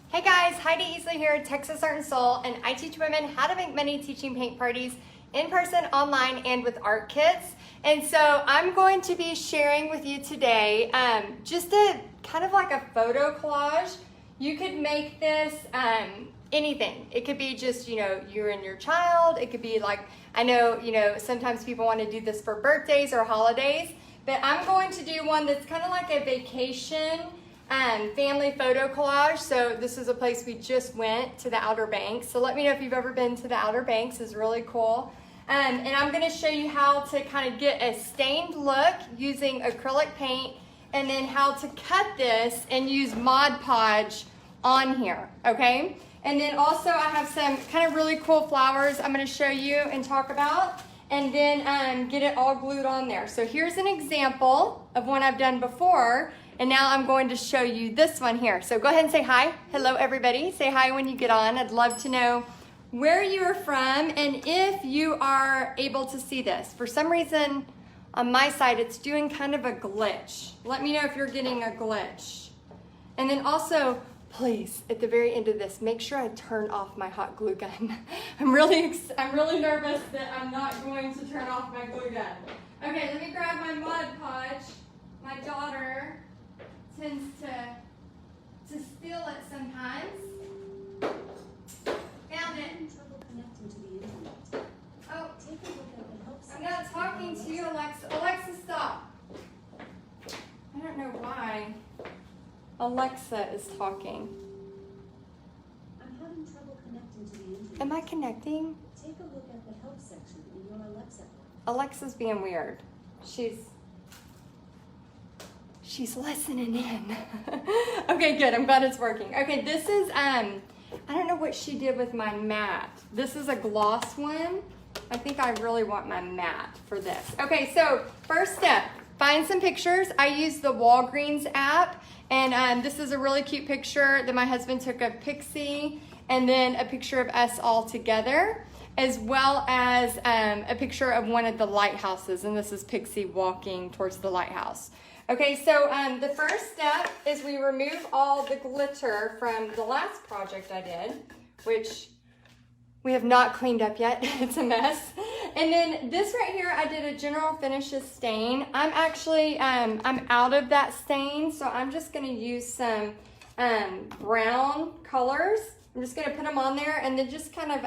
Hey guys, Heidi Easley here at Texas Art and Soul, and I teach women how to make money teaching paint parties in person, online, and with art kits. And so I'm going to be sharing with you today just a kind of like a photo collage. You could make this anything. It could be just, you and your child. It could be like, I know, sometimes people want to do this for birthdays or holidays, but I'm going to do one that's kind of like a vacation family photo collage. So this is a place we just went to, the Outer Banks. So let me know if you've ever been to the Outer Banks. It's really cool. And I'm going to show you how to kind of get a stained look using acrylic paint, and then how to cut this and use Mod Podge on here, okay? And then also I have some kind of really cool flowers I'm going to show you and talk about, and then get it all glued on there. So here's an example of one I've done before. And now I'm going to show you this one here. So go ahead and say hi. Hello, everybody. Say hi when you get on. I'd love to know where you're from and if you are able to see this. For some reason, on my side, it's doing kind of a glitch. Let me know if you're getting a glitch. And then also, please, at the very end of this, make sure I turn off my hot glue gun. I'm really nervous that I'm not going to turn off my glue gun. Okay, let me grab my Mod Podge. My daughter tends to steal it sometimes. Found it. Oh, I'm not talking to you, Alexa. Alexa, stop. I don't know why Alexa is talking. I'm having trouble connecting to the internet. Am I connecting? Take a look at the help section in your Alexa app. Alexa's being weird. She's listening in. Okay, good. I'm glad it's working. Okay, this is, I don't know what she did with my mat. This is a gloss one. I think I really want my mat for this. Okay, so first step, find some pictures. I use the Walgreens app, and this is a really cute picture that my husband took of Pixie, and then a picture of us all together, as well as a picture of one of the lighthouses, and this is Pixie walking towards the lighthouse. Okay, so the first step is we remove all the glitter from the last project I did, which we have not cleaned up yet. It's a mess. And then this right here, I did a General Finishes stain. I'm actually, I'm out of that stain, so I'm just gonna use some brown colors. I'm just gonna put them on there and then just kind of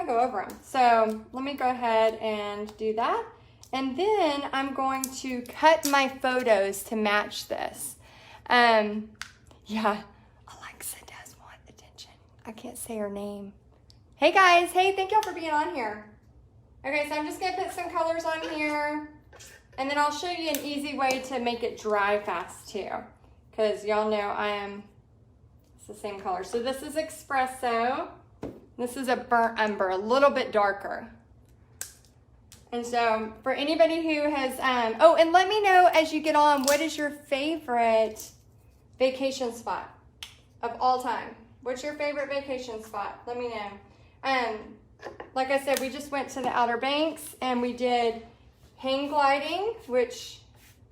go over them. So let me go ahead and do that. And then I'm going to cut my photos to match this. Yeah, Alexa does want attention. I can't say her name. Hey guys, hey, thank y'all for being on here. Okay, so I'm just gonna put some colors on here, and then I'll show you an easy way to make it dry fast too, because y'all know it's the same color. So this is espresso. This is a burnt umber, a little bit darker. And so for anybody who has, oh, and let me know as you get on, what is your favorite vacation spot of all time? What's your favorite vacation spot? Let me know. Like I said, we just went to the Outer Banks and we did hang gliding, which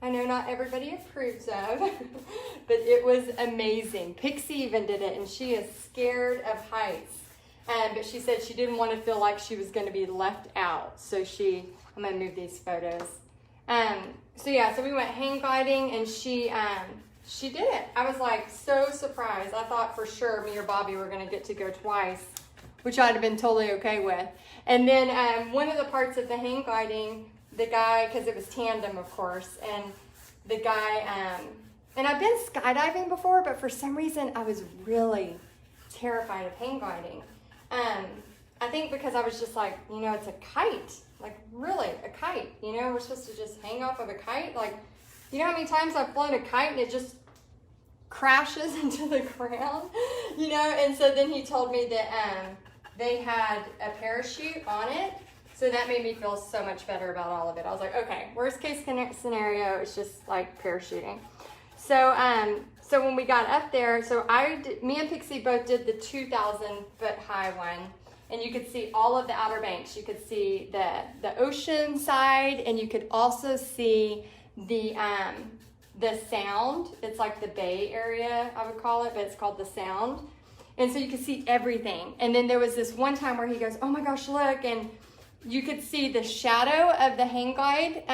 I know not everybody approves of, but it was amazing. Pixie even did it, and she is scared of heights. But she said she didn't want to feel like she was going to be left out. So I'm going to move these photos. So yeah, so we went hang gliding, and she did it. I was like so surprised. I thought for sure me or Bobby were going to get to go twice, which I'd have been totally okay with. And then one of the parts of the hang gliding, the guy, because it was tandem of course, and the guy, and I've been skydiving before, but for some reason I was really terrified of hang gliding. I think because I was just like, it's a kite, like really a kite, we're supposed to just hang off of a kite. Like, how many times I've flown a kite and it just crashes into the ground, and so then he told me that, they had a parachute on it. So that made me feel so much better about all of it. I was like, okay, worst case scenario, it's just like parachuting. So, so when we got up there, me and Pixie both did the 2,000-foot high one, and you could see all of the Outer Banks. You could see the ocean side, and you could also see the the Sound. It's like the Bay Area, I would call it, but it's called the Sound. And so you could see everything. And then there was this one time where he goes, oh my gosh, look. And you could see the shadow of the hang glide,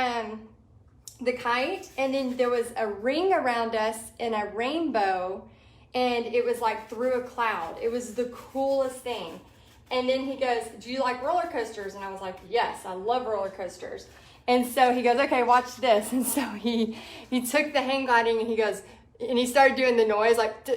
the kite. And then there was a ring around us in a rainbow. And it was like through a cloud. It was the coolest thing. And then he goes, do you like roller coasters? And I was like, yes, I love roller coasters. And so he goes, okay, watch this. And so he took the hang gliding and he goes, and he started doing the noise like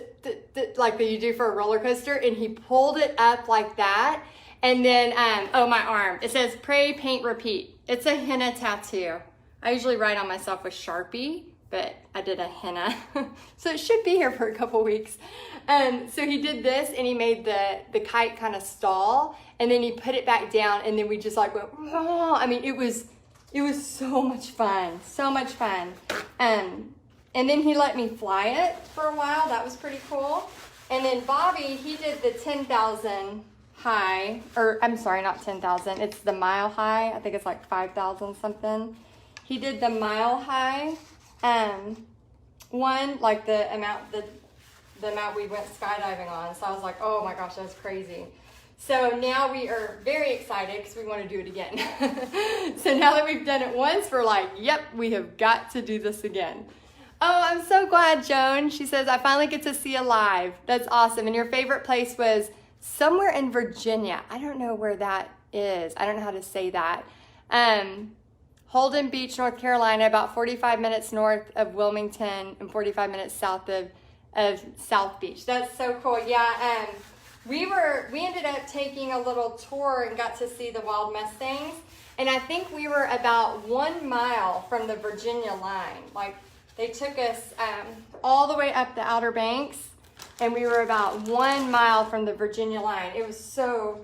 like that you do for a roller coaster. And he pulled it up like that. And then, oh, my arm. It says, pray, paint, repeat. It's a henna tattoo. I usually write on myself with Sharpie, but I did a henna. So it should be here for a couple weeks. So he did this and he made the kite kind of stall. And then he put it back down and then we just like went, oh, I mean, it was so much fun, so much fun. And then he let me fly it for a while. That was pretty cool. And then Bobby, he did the 10,000 high, or I'm sorry, not 10,000. It's the mile high. I think it's like 5,000 something. He did the mile high one, like the amount we went skydiving on. So I was like, oh my gosh, that's crazy. So now we are very excited because we want to do it again. So now that we've done it once, we're like, yep, we have got to do this again. Oh, I'm so glad, Joan. She says, I finally get to see a live. That's awesome. And your favorite place was somewhere in Virginia. I don't know where that is. I don't know how to say that. Holden Beach, North Carolina, about 45 minutes north of Wilmington and 45 minutes south of South Beach. That's so cool. Yeah, we ended up taking a little tour and got to see the wild Mustangs. And I think we were about 1 mile from the Virginia line. Like, they took us all the way up the Outer Banks, and we were about 1 mile from the Virginia line. It was so.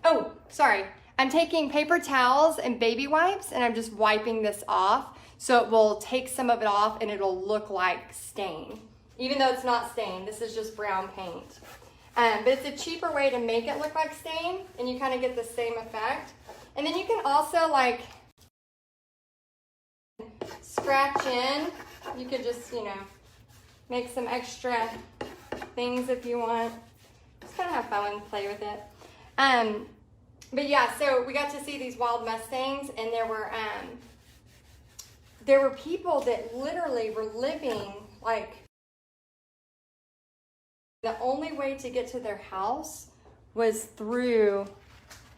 Oh, sorry. I'm taking paper towels and baby wipes, and I'm just wiping this off so it will take some of it off and it'll look like stain. Even though it's not stain, this is just brown paint. But it's a cheaper way to make it look like stain, and you kind of get the same effect. And then you can also like scratch in. You could just, make some extra things if you want. Just kind of have fun and play with it. But yeah, so we got to see these wild Mustangs, and there were people that literally were living like, the only way to get to their house was through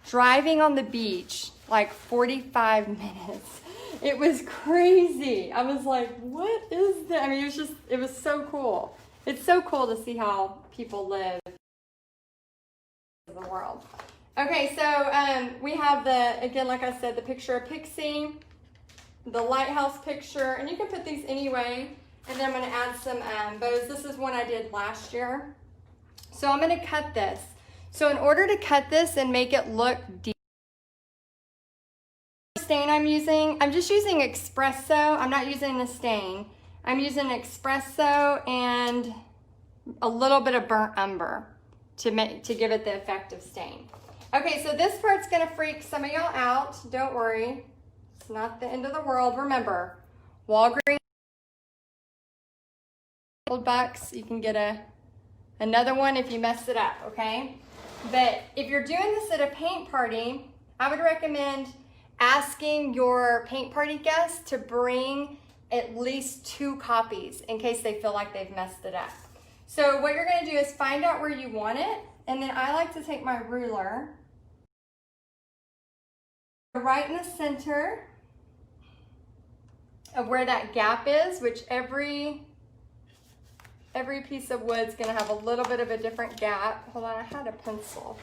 driving on the beach like 45 minutes. It was crazy. I was like, what is that? I mean, it was so cool. It's so cool to see how people live in the world. Okay, so we have again, like I said, the picture of Pixie, the lighthouse picture, and you can put these anyway. And then I'm going to add some bows. This is one I did last year. So I'm going to cut this. So in order to cut this and make it look deep, stain I'm just using espresso. I'm not using the stain. I'm using espresso and a little bit of burnt umber to give it the effect of stain. Okay, so this part's gonna freak some of y'all out. Don't worry, it's not the end of the world. Remember, Walgreens, $100. You can get another one if you mess it up, okay? But if you're doing this at a paint party, I would recommend asking your paint party guests to bring at least 2 copies in case they feel like they've messed it up. So what you're gonna do is find out where you want it, and then I like to take my ruler, right in the center of where that gap is, which every piece of wood's gonna have a little bit of a different gap. Hold on, I had a pencil.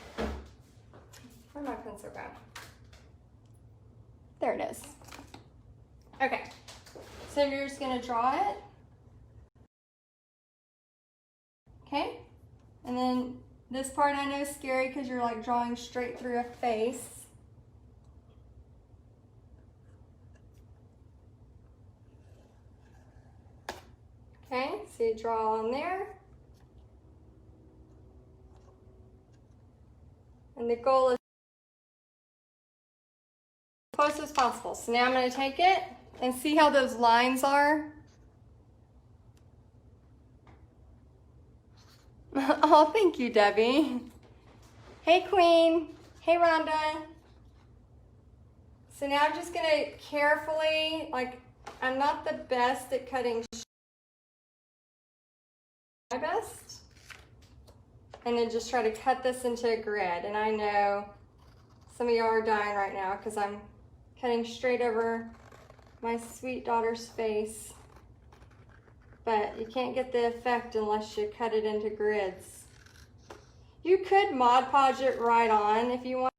Where'd my pencil go? There it is. Okay, so you're just gonna draw it. Okay, and then this part I know is scary because you're like drawing straight through a face. Okay, so you draw on there. And the goal is as close as possible. So now I'm going to take it And see how those lines are? Oh, thank you, Debbie. Hey, Queen. Hey, Rhonda. So now I'm just gonna carefully, like, I'm not the best at cutting my best. And then just try to cut this into a grid. And I know some of y'all are dying right now because I'm cutting straight over my sweet daughter's face. But you can't get the effect unless you cut it into grids. You could Mod Podge it right on if you want.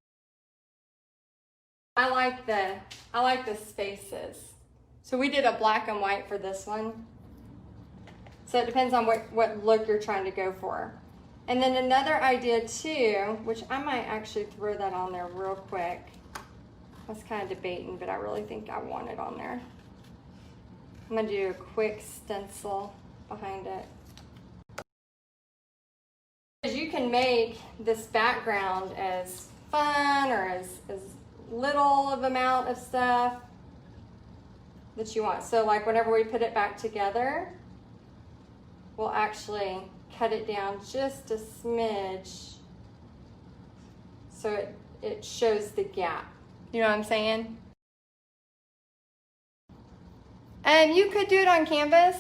I like the spaces. So we did a black and white for this one. So it depends on what look you're trying to go for. And then another idea too, which I might actually throw that on there real quick. I was kind of debating, but I really think I want it on there. I'm gonna do a quick stencil behind it. Because you can make this background as fun or as little of amount of stuff that you want. So like whenever we put it back together, we'll actually cut it down just a smidge so it shows the gap. You know what I'm saying? And you could do it on canvas.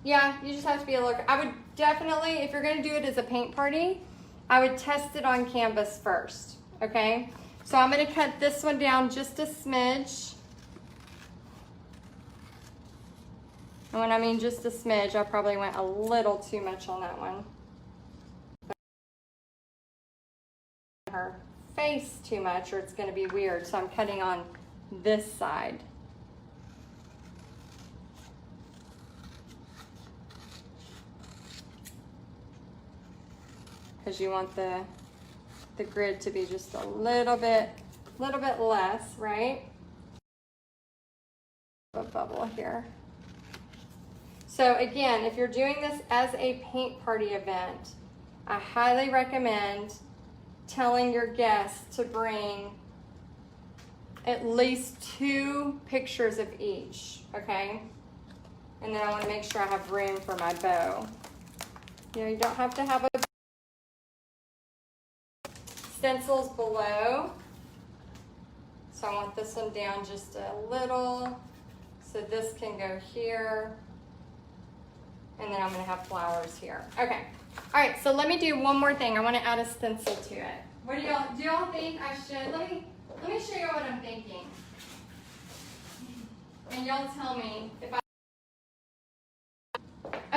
Yeah, you just have to be a little, I would definitely, if you're gonna do it as a paint party, I would test it on canvas first, okay? So I'm gonna cut this one down just a smidge. And when I mean just a smidge, I probably went a little too much on that one. Her face too much or it's gonna be weird, so I'm cutting on this side. Because you want the grid to be just a little bit less, right? A bubble here. So again, if you're doing this as a paint party event, I highly recommend telling your guests to bring at least 2 pictures of each, okay? And then I want to make sure I have room for my bow. You know, you don't have to have a stencils below. So I want this one down just a little. So this can go here. And then I'm gonna have flowers here. Okay. All right, so let me do one more thing. I wanna add a stencil to it. What do y'all think I should? Let me show you what I'm thinking. And y'all tell me if I.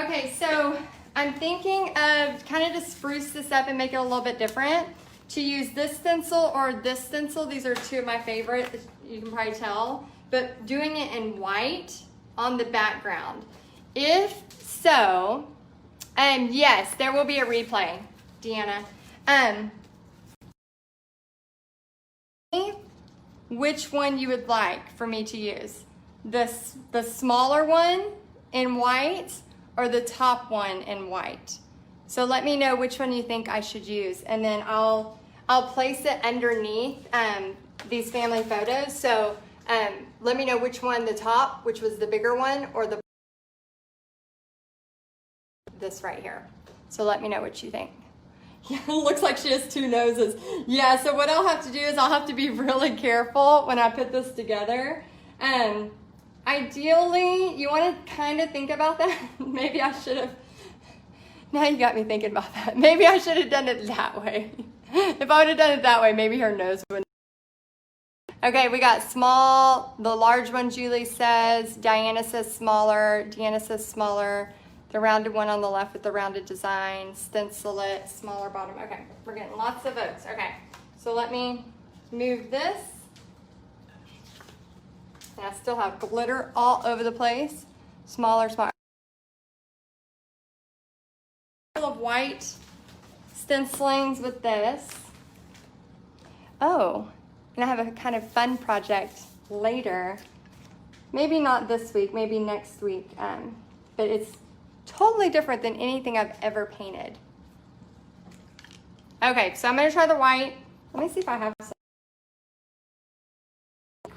Okay, so I'm thinking of kind of to spruce this up and make it a little bit different, to use this stencil or this stencil. These are 2 of my favorite, you can probably tell, but doing it in white on the background. If so, yes, there will be a replay, Deanna. Which one you would like for me to use? The smaller one in white or the top one in white? So let me know which one you think I should use, and then I'll place it underneath these family photos. So let me know which one, the top, which was the bigger one, or this right here. So let me know what you think. Yeah, looks like she has 2 noses. Yeah, so what I'll have to do is I'll have to be really careful when I put this together. Ideally, you want to kind of think about that. Maybe I should have, now you got me thinking about that. Maybe I should have done it that way. If I would have done it that way, maybe her nose wouldn't. Okay, we got small, the large one Julie says, Diana says smaller, Deanna says smaller, the rounded one on the left with the rounded design, stencil it, smaller bottom. Okay, we're getting lots of votes. Okay, so let me move this. And I still have glitter all over the place. Smaller, smaller. Of white stencilings with this. Oh, and I have a kind of fun project later. Maybe not this week, maybe next week. But it's totally different than anything I've ever painted. Okay, so I'm gonna try the white. Let me see if I have some.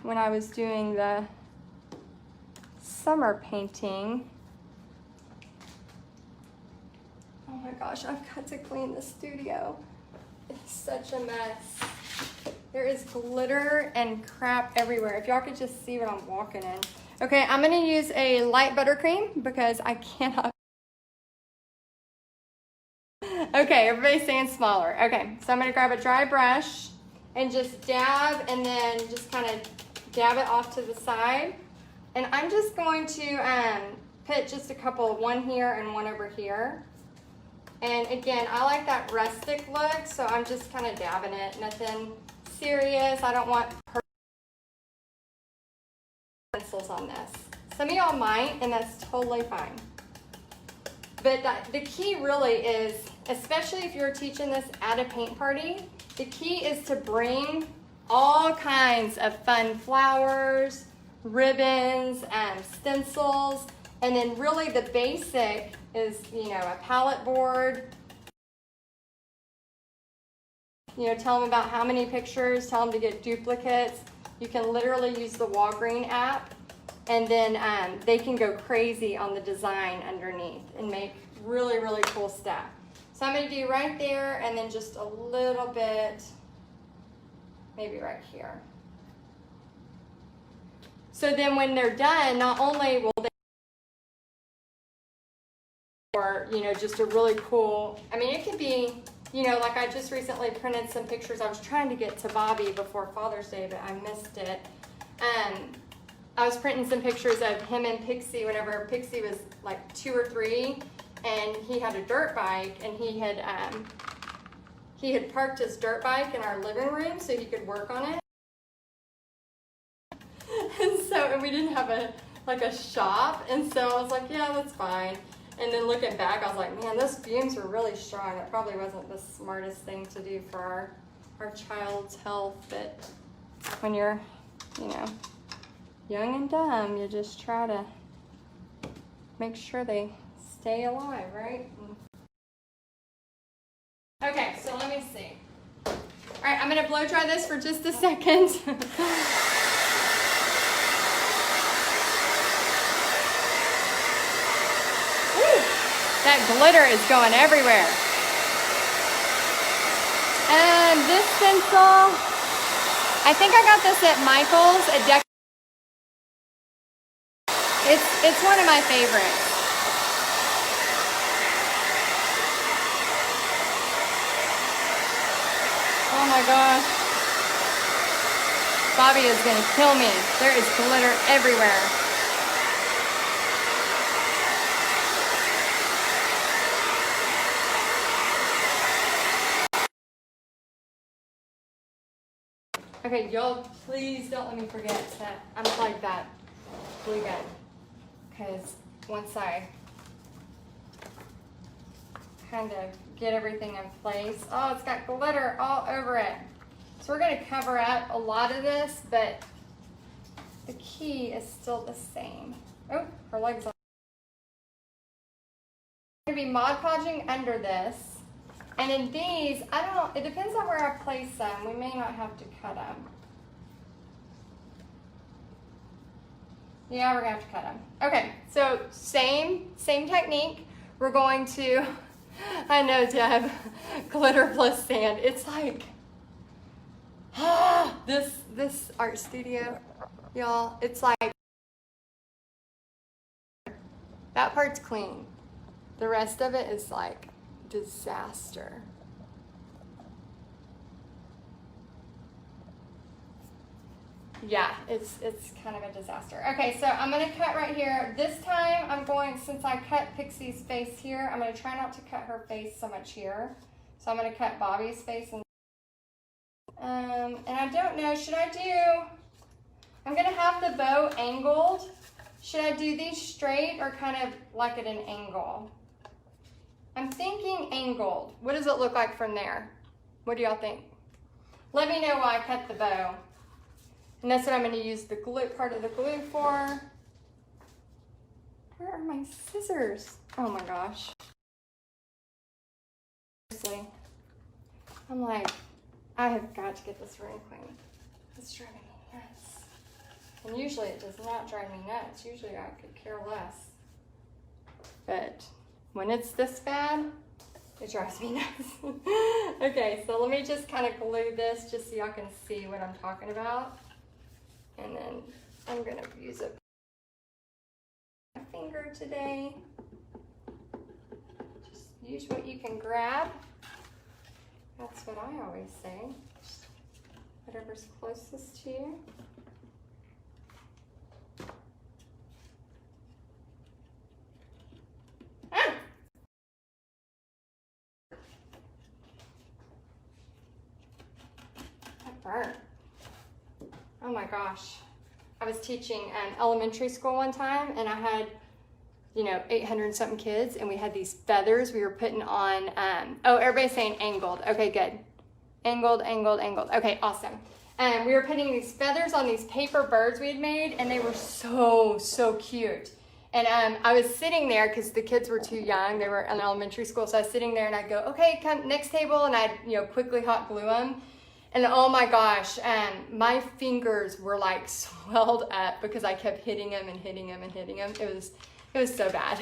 When I was doing the summer painting. Oh my gosh, I've got to clean the studio. It's such a mess. There is glitter and crap everywhere. If y'all could just see what I'm walking in. Okay, I'm gonna use a light buttercream because I cannot. Okay, everybody's saying smaller. Okay, so I'm gonna grab a dry brush and just dab and then just kind of dab it off to the side. And I'm just going to put just a couple, one here and one over here. And again, I like that rustic look, so I'm just kind of dabbing it. Nothing serious. I don't want pencils on this. Some of y'all might, and that's totally fine. But the key really is, especially if you're teaching this at a paint party, the key is to bring all kinds of fun flowers, ribbons, stencils, and then really the basic is, you know, a palette board. You know, tell them about how many pictures, tell them to get duplicates. You can literally use the Walgreen app, and then they can go crazy on the design underneath and make really, really cool stuff. So I'm going to do right there and then just a little bit, maybe right here. So then when they're done, not only will they, or, you know, just a really cool, I mean, it could be, you know, like I just recently printed some pictures. I was trying to get to Bobby before Father's Day, but I missed it. I was printing some pictures of him and Pixie whenever Pixie was like 2 or 3, and he had a dirt bike, and he had parked his dirt bike in our living room so he could work on it. And we didn't have a shop, and so I was like, yeah, that's fine. And then looking back, I was like, man, those fumes were really strong. It probably wasn't the smartest thing to do for our child's health, but when you're, you know, young and dumb, you just try to make sure they stay alive, right? Okay, so let me see. All right, I'm gonna blow dry this for just a second. That glitter is going everywhere. And this stencil, I think I got this at Michael's. It's one of my favorites. Oh my gosh. Bobby is gonna kill me. There is glitter everywhere. Okay, y'all, please don't let me forget to unplug that glue gun, because once I kind of get everything in place, oh, it's got glitter all over it. So we're going to cover up a lot of this, but the key is still the same. Oh, her legs are. I'm going to be Mod Podging under this. And in these, it depends on where I place them. We may not have to cut them. Yeah, we're gonna have to cut them. Okay, so same technique. We're going to, I know, Deb, glitter plus sand. It's like, this art studio, y'all, it's like, that part's clean. The rest of it is like, disaster. Yeah, it's kind of a disaster. Okay, so I'm going to cut right here. This time I'm going, since I cut Pixie's face here, I'm going to try not to cut her face so much here. So I'm going to cut Bobby's face. And I don't know, should I do, I'm going to have the bow angled. Should I do these straight or kind of like at an angle? I'm thinking angled. What does it look like from there? What do y'all think? Let me know why I cut the bow. And that's what I'm going to use the glue, part of the glue for. Where are my scissors? Oh my gosh. Seriously. I'm like, I have got to get this room clean. It's driving me nuts. And usually it does not drive me nuts. Usually I could care less. But when it's this bad, it drives me nuts. Okay, so let me just kind of glue this just so y'all can see what I'm talking about. And then I'm gonna use my finger today. Just use what you can grab. That's what I always say. Whatever's closest to you. Burnt. Oh my gosh. I was teaching elementary school one time and I had, 800 and something kids, and we had these feathers we were putting on, oh, everybody's saying angled. Okay, good. Angled. Okay, awesome. We were putting these feathers on these paper birds we had made, and they were so cute. And I was sitting there because the kids were too young. They were in elementary school. So I was sitting there and I'd go, okay, come next table. And I'd, quickly hot glue them. And oh my gosh, my fingers were like swelled up because I kept hitting them and hitting them and hitting them. It was so bad.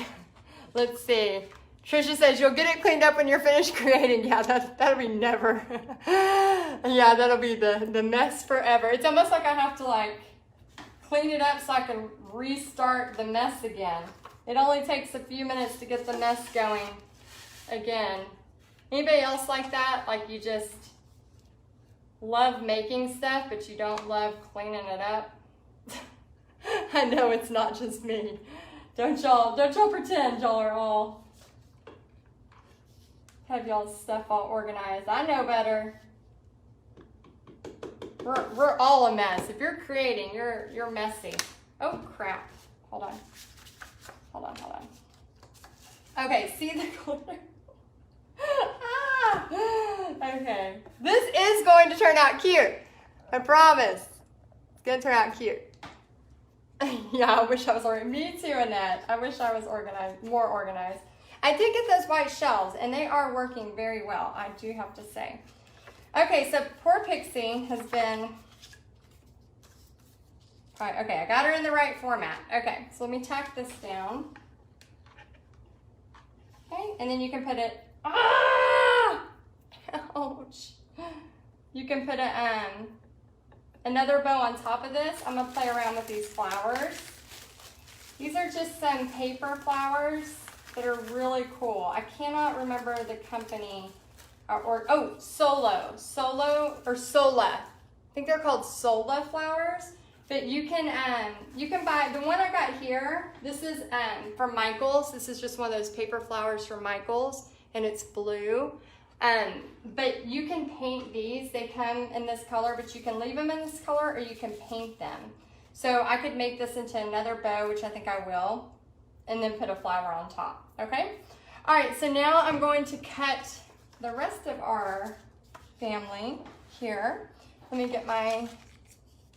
Let's see. Trisha says, you'll get it cleaned up when you're finished creating. Yeah, that'll be never. Yeah, that'll be the mess forever. It's almost like I have to like clean it up so I can restart the mess again. It only takes a few minutes to get the mess going again. Anybody else like that? Like you just love making stuff, but you don't love cleaning it up? I know it's not just me. Don't y'all pretend y'all are all, have y'all's stuff all organized. I know better. We're all a mess. If you're creating, you're messy. Oh crap. Hold on. Okay, see the glitter? Okay. This is going to turn out cute. I promise. It's going to turn out cute. Yeah, I wish I was organized. Me too, Annette. I wish I was more organized. I did get those white shells, and they are working very well, I do have to say. Okay, so poor Pixie has been... All right, okay, I got her in the right format. Okay, so let me tack this down. Okay, and then you can put it... Ah! Ouch. You can put another bow on top of this. I'm gonna play around with these flowers. These are just some paper flowers that are really cool. I cannot remember the company oh, Sola. I think they're called Sola flowers. But you can buy, the one I got here, this is from Michael's. This is just one of those paper flowers from Michael's, and it's blue. But you can paint these. They come in this color, but you can leave them in this color or you can paint them. So I could make this into another bow, which I think I will, and then put a flower on top, okay? All right, so now I'm going to cut the rest of our family here. Let me get my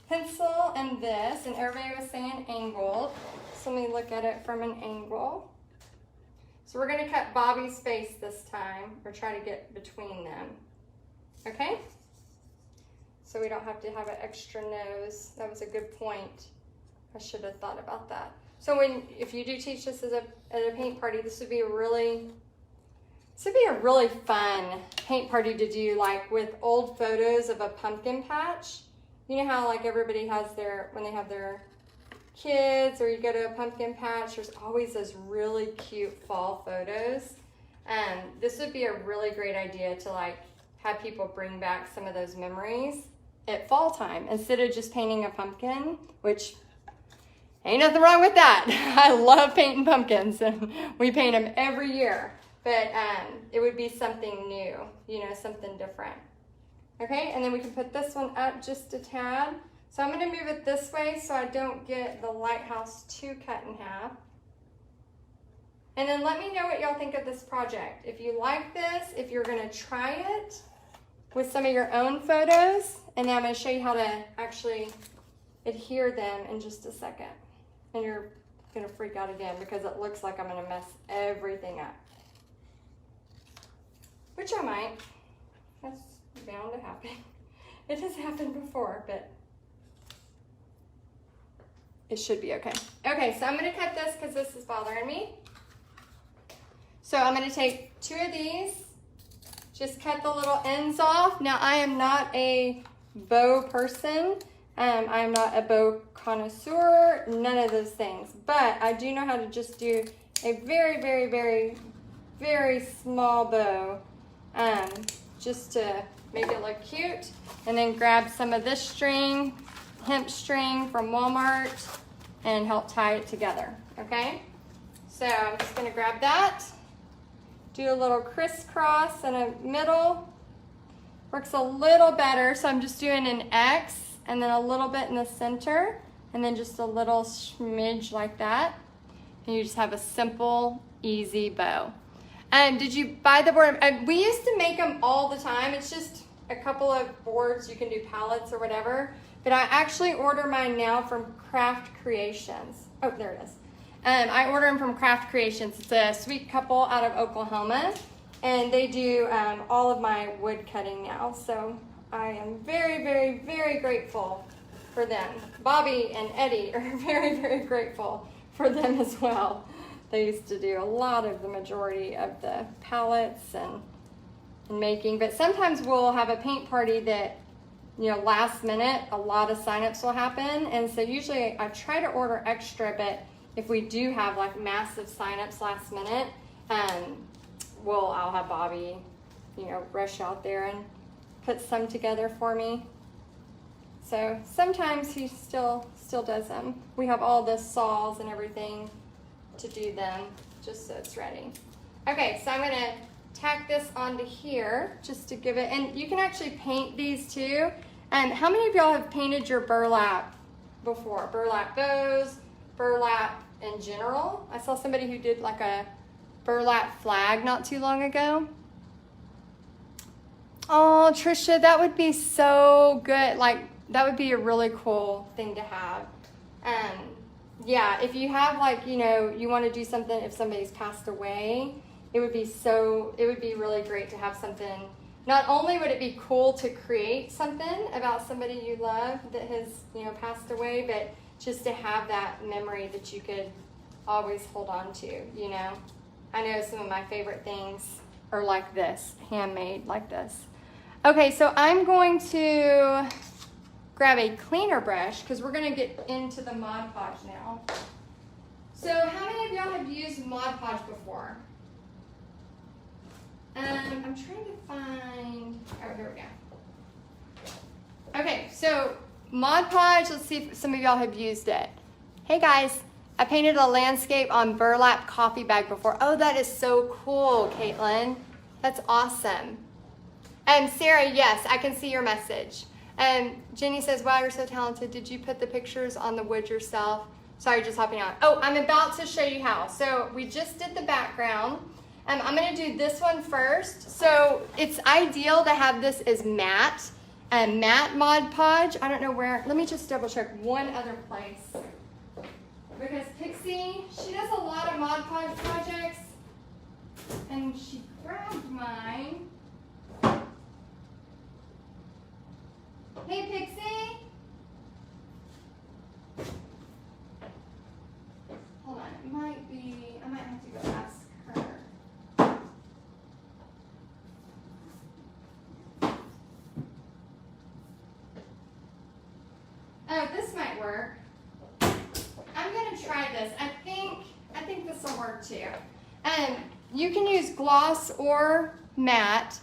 pencil and this, and everybody was saying angled. So let me look at it from an angle. So we're gonna cut Bobby's face this time, or try to get between them, okay? So we don't have to have an extra nose. That was a good point. I should have thought about that. So if you do teach this at a paint party, this would be a really fun paint party to do, like with old photos of a pumpkin patch. You know how like everybody has when they have their kids or you go to a pumpkin patch, there's always those really cute fall photos. This would be a really great idea to like have people bring back some of those memories at fall time instead of just painting a pumpkin, which ain't nothing wrong with that. I love painting pumpkins and we paint them every year, but it would be something new, something different. Okay, and then we can put this one up just a tad. So I'm gonna move it this way so I don't get the lighthouse too cut in half. And then let me know what y'all think of this project. If you like this, if you're gonna try it with some of your own photos, and then I'm gonna show you how to actually adhere them in just a second. And you're gonna freak out again because it looks like I'm gonna mess everything up. Which I might. That's bound to happen. It has happened before, but it should be okay. Okay, so I'm gonna cut this because this is bothering me. So I'm gonna take 2 of these, just cut the little ends off. Now I am not a bow person. I'm not a bow connoisseur, none of those things. But I do know how to just do a very, very, very, very small bow, just to make it look cute. And then grab some of this string, hemp string from Walmart, and help tie it together, okay? So I'm just gonna grab that, do a little crisscross in the middle. Works a little better, so I'm just doing an X and then a little bit in the center, and then just a little smidge like that. And you just have a simple, easy bow. Did you buy the board? We used to make them all the time. It's just a couple of boards. You can do pallets or whatever. But I actually order mine now from Craft Creations. Oh, there it is. I order them from Craft Creations. It's a sweet couple out of Oklahoma. And they do all of my wood cutting now. So I am very, very, very grateful for them. Bobby and Eddie are very, very grateful for them as well. They used to do a lot of the majority of the pallets and making. But sometimes we'll have a paint party that, you know, last minute, a lot of signups will happen. And so usually I try to order extra, but if we do have like massive signups last minute, I'll have Bobby, you know, rush out there and put some together for me. So sometimes he still does them. We have all the saws and everything to do them, just so it's ready. Okay, so I'm gonna tack this onto here just to give it, and you can actually paint these too. How many of y'all have painted your burlap before? Burlap bows, burlap in general. I saw somebody who did like a burlap flag not too long ago. Oh, Trisha, that would be so good. Like, that would be a really cool thing to have. Yeah, if you have like, you know, you want to do something if somebody's passed away, it would be really great to have something. Not only would it be cool to create something about somebody you love that has, you know, passed away, but just to have that memory that you could always hold on to, you know. I know some of my favorite things are like this, handmade like this. Okay, so I'm going to grab a cleaner brush because we're going to get into the Mod Podge now. So how many of y'all have used Mod Podge before? I'm trying to find, oh, here we go. Okay, so Mod Podge, let's see if some of y'all have used it. Hey guys, I painted a landscape on burlap coffee bag before. Oh, that is so cool, Caitlin. That's awesome. Sarah, yes, I can see your message. Jenny says, wow, you're so talented. Did you put the pictures on the wood yourself? Sorry, just hopping on. Oh, I'm about to show you how. So we just did the background. I'm going to do this one first. So it's ideal to have this as matte. Matte Mod Podge. I don't know where. Let me just double check one other place. Because Pixie, she does a lot of Mod Podge projects. And she grabbed mine. Hey, Pixie. Hold on, it might be, I might have to go ask her. Oh, this might work. I'm gonna try this. I think this will work too. You can use gloss or matte.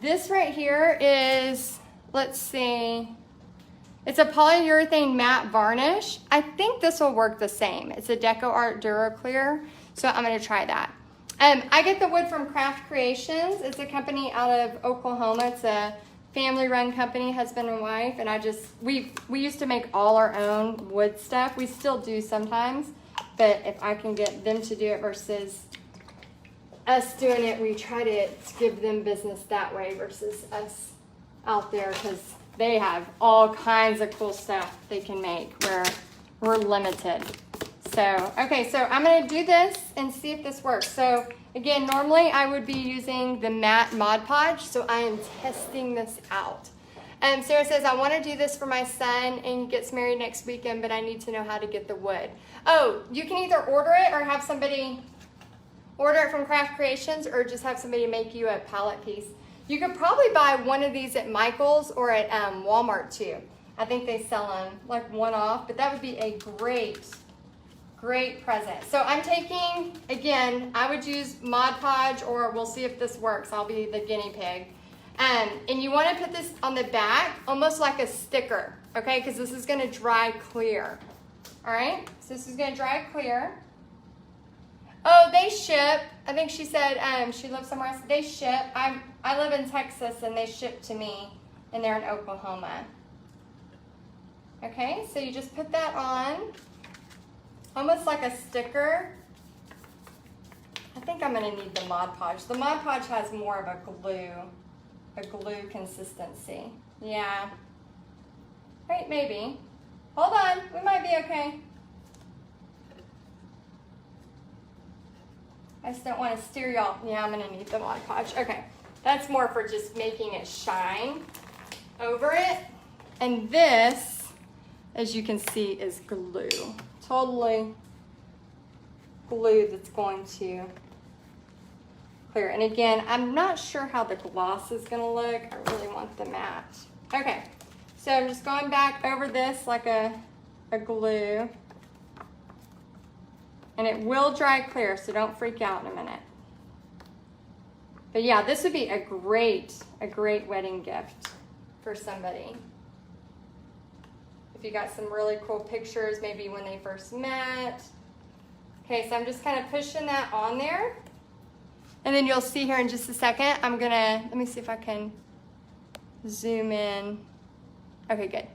This right here is, let's see, it's a polyurethane matte varnish. I think this will work the same. It's a Deco Art Duraclear, so I'm gonna try that. I get the wood from Craft Creations. It's a company out of Oklahoma. It's a family-run company, husband and wife, and we used to make all our own wood stuff. We still do sometimes, but if I can get them to do it versus us doing it, we try to give them business that way versus us out there, because they have all kinds of cool stuff they can make where we're limited. So, okay, so I'm gonna do this and see if this works. So again, normally I would be using the matte Mod Podge, so I am testing this out. Sarah says, I want to do this for my son and he gets married next weekend, but I need to know how to get the wood. Oh, you can either order it or have somebody order it from Craft Creations or just have somebody make you a palette piece. You could probably buy one of these at Michael's or at Walmart too. I think they sell them like one off, but that would be a great present. So I'm taking, again, I would use Mod Podge, or we'll see if this works. I'll be the guinea pig. And you want to put this on the back almost like a sticker, okay? Because this is going to dry clear. All right? So this is going to dry clear. Oh, they ship. I think she said she lives somewhere else. They ship. I live in Texas, and they ship to me, and they're in Oklahoma. Okay, so you just put that on, almost like a sticker. I think I'm going to need the Mod Podge. The Mod Podge has more of a glue consistency. Yeah. Right, maybe. Hold on, we might be okay. I just don't want to steer y'all. Yeah, I'm going to need the Mod Podge. Okay, that's more for just making it shine over it. And this, as you can see, is glue. Totally glue that's going to clear. And again, I'm not sure how the gloss is going to look. I really want the matte. Okay, so I'm just going back over this like a glue. And it will dry clear, so don't freak out in a minute. But yeah, this would be a great wedding gift for somebody. If you got some really cool pictures, maybe when they first met. Okay, so I'm just kind of pushing that on there. And then you'll see here in just a second, I'm gonna, let me see if I can zoom in. Okay, good.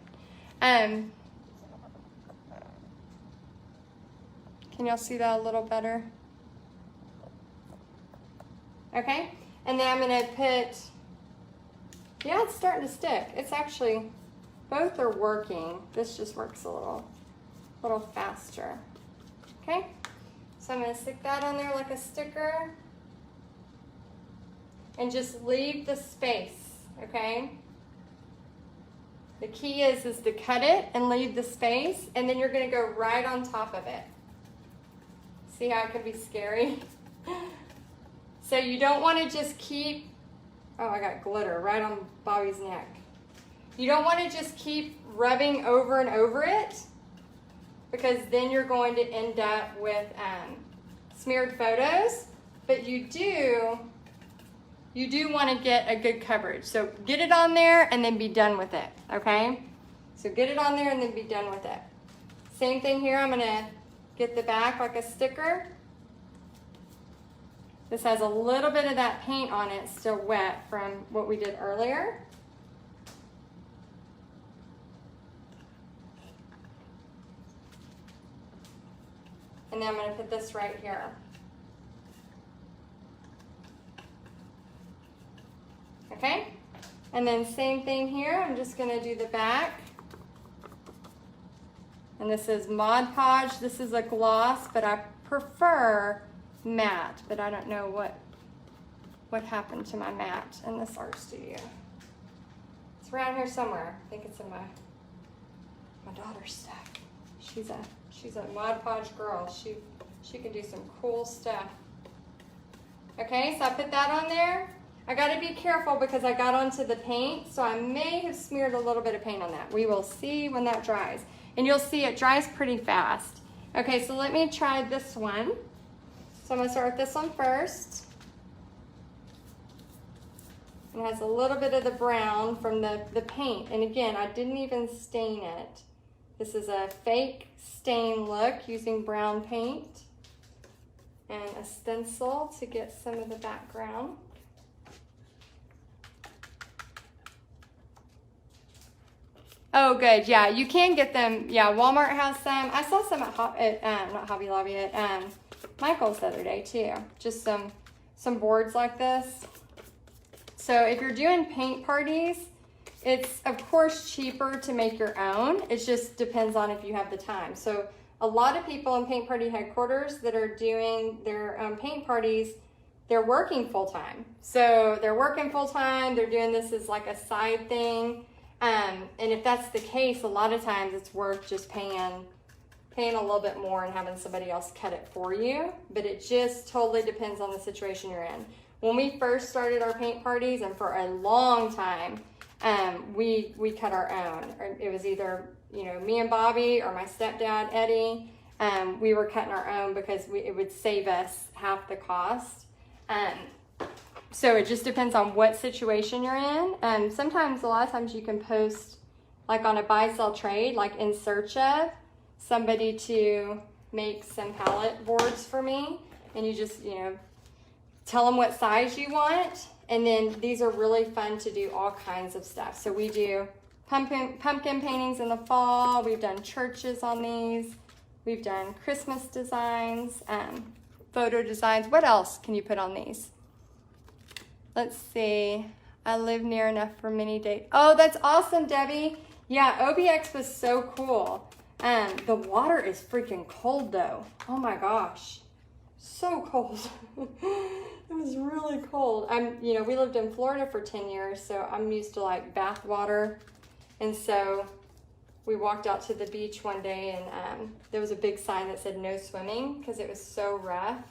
Can y'all see that a little better? Okay, and then I'm gonna put, yeah, it's starting to stick. It's actually, both are working. This just works a little faster. Okay, so I'm gonna stick that on there like a sticker and just leave the space, okay? The key is to cut it and leave the space, and then you're gonna go right on top of it. See how it can be scary? So you don't want to just keep, oh, I got glitter right on Bobby's neck. You don't want to just keep rubbing over and over it, because then you're going to end up with smeared photos, but you do want to get a good coverage. So get it on there and then be done with it, okay? So get it on there and then be done with it. Same thing here, I'm gonna get the back like a sticker. This has a little bit of that paint on it, still wet from what we did earlier. And then I'm gonna put this right here. Okay, and then same thing here, I'm just gonna do the back. And this is Mod Podge. This is a gloss, but I prefer matte, but I don't know what happened to my matte in this art studio. It's around here somewhere. I think it's in my daughter's stuff. She's a Mod Podge girl. She can do some cool stuff. Okay, so I put that on there. I gotta be careful because I got onto the paint, so I may have smeared a little bit of paint on that. We will see when that dries. And you'll see it dries pretty fast. Okay, so let me try this one. So I'm gonna start with this one first. It has a little bit of the brown from the paint. And again, I didn't even stain it. This is a fake stain look using brown paint and a stencil to get some of the background. Oh, good. Yeah, you can get them. Yeah, Walmart has some. I saw some at not Hobby Lobby, at Michael's the other day too. Just some boards like this. So if you're doing paint parties, it's of course cheaper to make your own. It just depends on if you have the time. So a lot of people in Paint Party Headquarters that are doing their paint parties, they're working full time. So they're working full time. They're doing this as like a side thing. And if that's the case, a lot of times it's worth just paying a little bit more and having somebody else cut it for you. But it just totally depends on the situation you're in. When we first started our paint parties, and for a long time, we cut our own. It was either, you know, me and Bobby or my stepdad, Eddie. We were cutting our own because it would save us half the cost. So it just depends on what situation you're in. Sometimes, a lot of times you can post like on a buy-sell trade, like in search of somebody to make some palette boards for me. And you just, you know, tell them what size you want. And then these are really fun to do all kinds of stuff. So we do pumpkin paintings in the fall. We've done churches on these. We've done Christmas designs, photo designs. What else can you put on these? Let's see. I live near enough for mini date. Oh, that's awesome, Debbie. Yeah, OBX was so cool. The water is freaking cold though. Oh my gosh. So cold. It was really cold. You know, we lived in Florida for 10 years, so I'm used to like bath water. And so we walked out to the beach one day, and there was a big sign that said no swimming because it was so rough,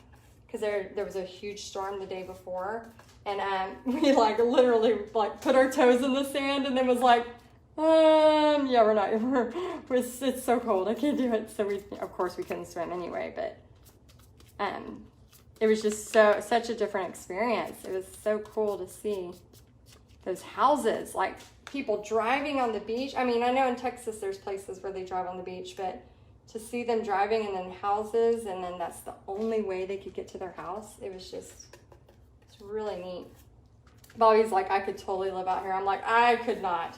because there was a huge storm the day before. And we like literally like put our toes in the sand and then was like, yeah, we're not, it's so cold, I can't do it. So of course we couldn't swim anyway, but it was just such a different experience. It was so cool to see those houses, like people driving on the beach. I mean, I know in Texas there's places where they drive on the beach, but to see them driving and then houses, and then that's the only way they could get to their house, it's really neat. Bobby's like, I could totally live out here. I'm like, I could not.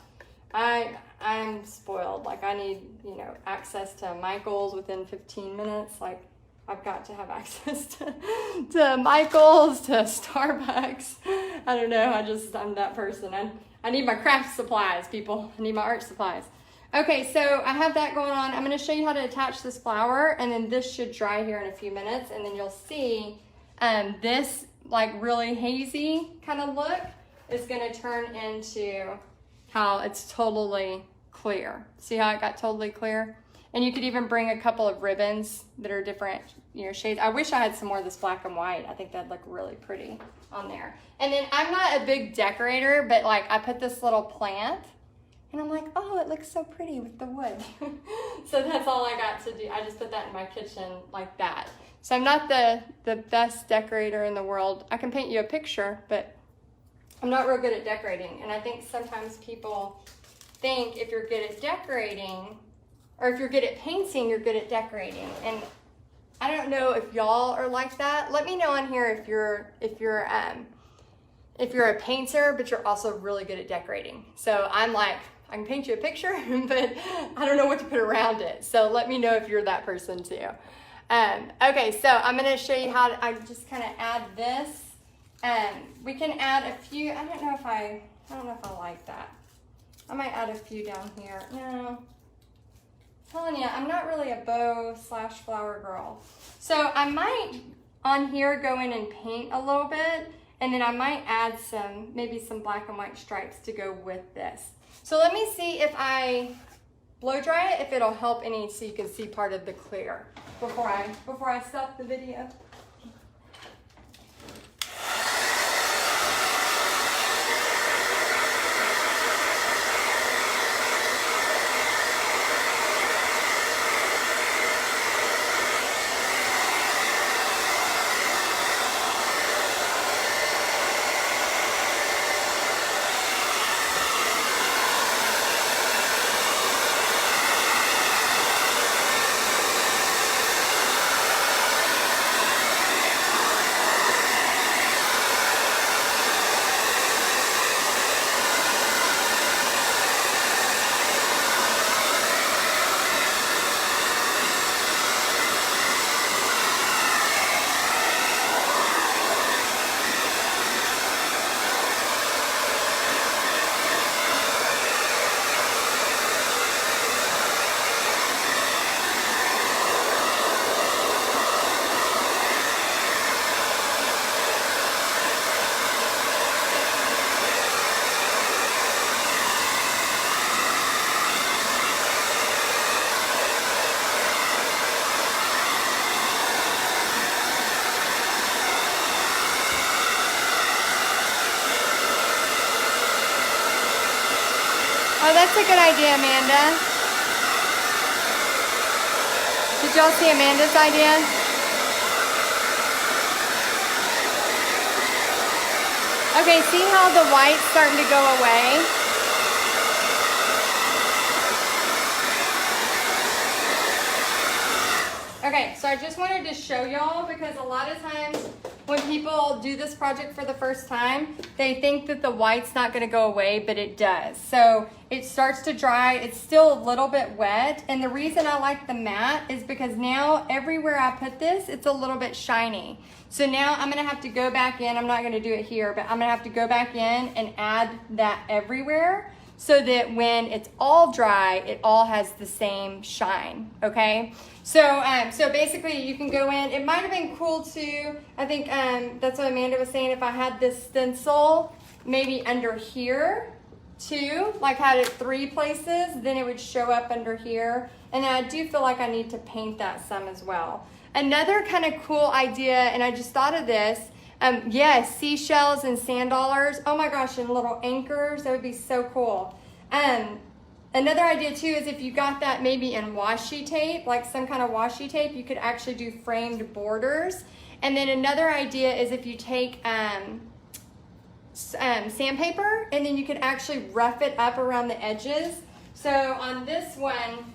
I'm spoiled. Like, I need, you know, access to Michael's within 15 minutes. Like, I've got to have access to Michael's, to Starbucks. I don't know. I'm that person. I need my craft supplies, people. I need my art supplies. Okay, so I have that going on. I'm going to show you how to attach this flower, and then this should dry here in a few minutes, and then you'll see this like really hazy kind of look is going to turn into how it's totally clear. See how it got totally clear? And you could even bring a couple of ribbons that are different, you know, shades. I wish I had some more of this black and white. I think that'd look really pretty on there. And then I'm not a big decorator, but like I put this little plant and I'm like, oh, it looks so pretty with the wood. So that's all I got to do. I just put that in my kitchen like that. So I'm not the best decorator in the world. I can paint you a picture, but I'm not real good at decorating. And I think sometimes people think if you're good at decorating, or if you're good at painting, you're good at decorating. And I don't know if y'all are like that. Let me know on here if you're a painter, but you're also really good at decorating. So I'm like, I can paint you a picture, but I don't know what to put around it. So let me know if you're that person too. Okay, so I'm going to show you how I just kind of add this. We can add a few. I don't know if I like that. I might add a few down here. No, I'm telling you, I'm not really a bow / flower girl. So I might on here go in and paint a little bit, and then I might add maybe some black and white stripes to go with this. So let me see if I blow dry it, if it'll help any, so you can see part of the clear before I stop the video. Oh, that's a good idea, Amanda. Did y'all see Amanda's idea? Okay, see how the white's starting to go away? Okay, so I just wanted to show y'all because a lot of times when people do this project for the first time, they think that the white's not gonna go away, but it does. So it starts to dry, it's still a little bit wet, and the reason I like the matte is because now everywhere I put this, it's a little bit shiny. So now I'm gonna have to go back in, I'm not gonna do it here, but I'm gonna have to go back in and add that everywhere so that when it's all dry, it all has the same shine, okay? So so basically you can go in, it might have been cool too, I think that's what Amanda was saying, if I had this stencil maybe under here too, like had it 3 places, then it would show up under here. And I do feel like I need to paint that some as well. Another kind of cool idea, and I just thought of this, yes, seashells and sand dollars. Oh my gosh, and little anchors, that would be so cool. Another idea too is if you got that maybe in washi tape, like some kind of washi tape, you could actually do framed borders. And then another idea is if you take sandpaper and then you could actually rough it up around the edges. So on this one,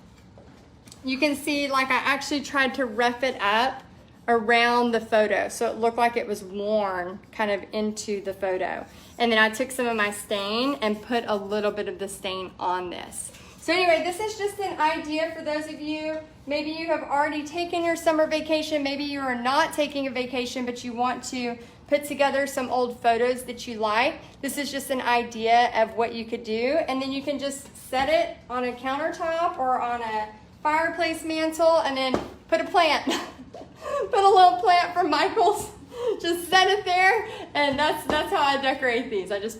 you can see like I actually tried to rough it up around the photo so it looked like it was worn kind of into the photo. And then I took some of my stain and put a little bit of the stain on this. So anyway, this is just an idea for those of you, maybe you have already taken your summer vacation, maybe you are not taking a vacation but you want to put together some old photos that you like. This is just an idea of what you could do, and then you can just set it on a countertop or on a fireplace mantle and then put a plant. Put a little plant from Michael's, just set it there, and that's how I decorate these. I just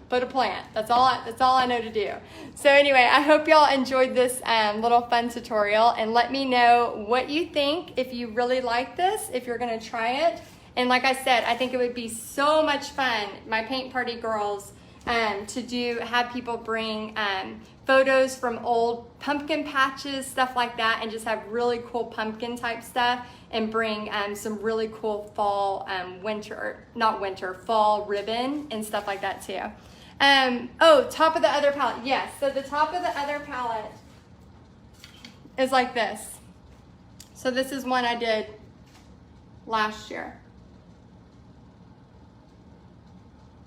put a plant. That's all I know to do. So anyway, I hope y'all enjoyed this little fun tutorial, and let me know what you think, if you really like this, if you're gonna try it. And like I said, I think it would be so much fun, my paint party girls, to have people bring photos from old pumpkin patches, stuff like that, and just have really cool pumpkin type stuff, and bring some really cool fall, fall ribbon and stuff like that too. Oh, top of the other palette, yes. So the top of the other palette is like this. So this is one I did last year.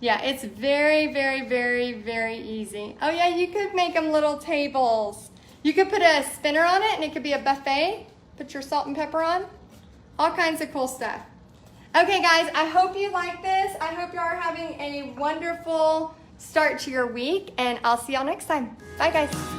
Yeah, it's very, very, very, very easy. Oh yeah, you could make them little tables. You could put a spinner on it and it could be a buffet. Put your salt and pepper on. All kinds of cool stuff. Okay guys, I hope you like this. I hope you are having a wonderful start to your week, and I'll see y'all next time. Bye guys.